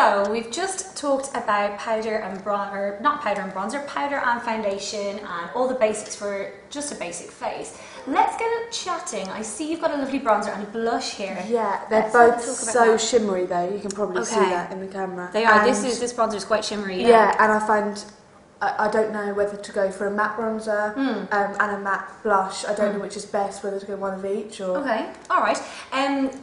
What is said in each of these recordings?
So we've just talked about powder and bronzer, not powder and bronzer, powder and foundation and all the basics for just a basic face. Let's get chatting. I see you've got a lovely bronzer and a blush here. Yeah, they're both so shimmery though. You can probably see that in the camera. They are. This bronzer is quite shimmery. Yeah, and I find I don't know whether to go for a matte bronzer and a matte blush. I don't know which is best, whether to go one of each or... Okay, alright.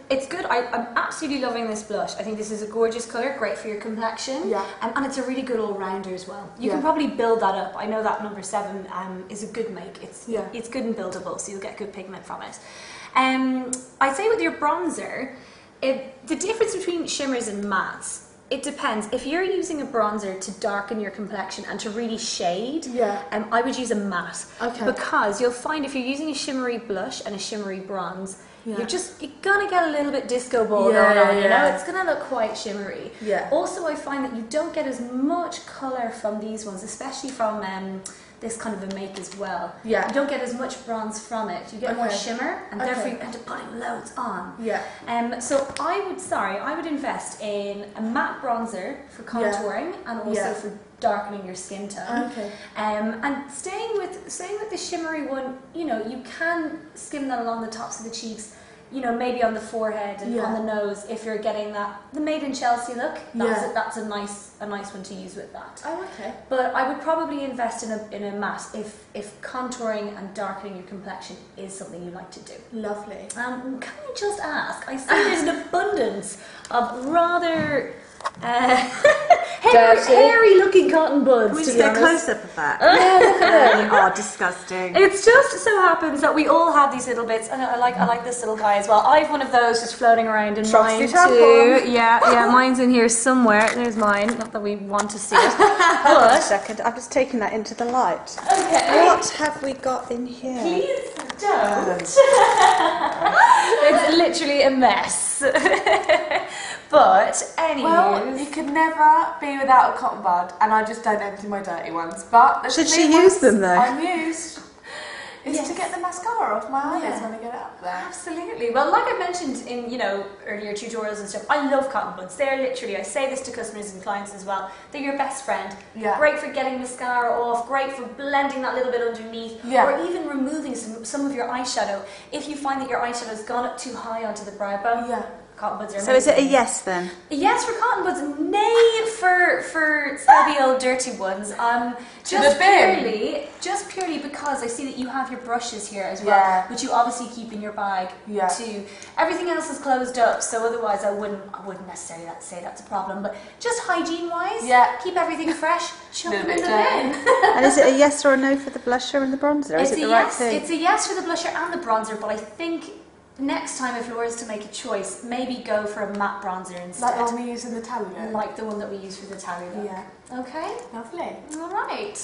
It's good. I'm absolutely loving this blush. I think this is a gorgeous colour, great for your complexion. Yeah. And it's a really good all-rounder as well. You can probably build that up. I know that number 7 is a good make. It's good and buildable, so you'll get good pigment from it. I'd say with your bronzer, the difference between shimmers and mattes, it depends. If you're using a bronzer to darken your complexion and to really shade, I would use a matte. Okay. Because you'll find if you're using a shimmery blush and a shimmery bronze, you're gonna get a little bit disco ball going on, you know? It's gonna look quite shimmery. Yeah. Also, I find that you don't get as much colour from these ones, especially from this kind of a make as well. Yeah. You don't get as much bronze from it. You get more shimmer, and therefore you end up putting loads on. Yeah. So I would invest in a matte bronzer for contouring and also for darkening your skin tone. Okay. And staying with the shimmery one, you know, you can skim that along the tops of the cheeks. You know, maybe on the forehead and on the nose, if you're getting the Made in Chelsea look, that's a nice one to use with that. Oh, okay. But I would probably invest in a matte if contouring and darkening your complexion is something you like to do. Lovely. Can I just ask? I see there's an abundance of rather hairy-looking cotton buds. Can we just get a close-up of that? Yeah, look at them. They are disgusting. It's just so happens that we all have these little bits, and I like this little guy as well. I have one of those just floating around in mine too. Yeah, mine's in here somewhere. There's mine. Not that we want to see it. Hold on a second. I'm just taking that into the light. Okay. What have we got in here? Please don't. It's literally a mess. But anyway, well, you can never be without a cotton bud, and I just don't empty my dirty ones. But should she use them though? I'm used. Is to get the mascara off my eyelids when I get it up there. Absolutely. Well, like I mentioned in earlier tutorials and stuff, I love cotton buds. They're literally, I say this to customers and clients as well, they're your best friend. Yeah. Great for getting mascara off, great for blending that little bit underneath, or even removing some of your eyeshadow. If you find that your eyeshadow's gone up too high onto the brow bone, cotton buds are amazing. So is it a yes then? A yes for cotton buds, nay for stubby old dirty ones. Just purely because I see that you have your brushes here as well, which you obviously keep in your bag too. Everything else is closed up, so otherwise I wouldn't necessarily say that's a problem. But just hygiene wise, keep everything fresh, chuck them in the bin. And is it a yes or a no for the blusher and the bronzer? Is it the right thing? It's a yes for the blusher and the bronzer, but I think next time, if Laura's to make a choice, maybe go for a matte bronzer instead. Like the one we use in the Tally look? Like the one that we use for the Tally look. Yeah. Okay? Lovely. All right.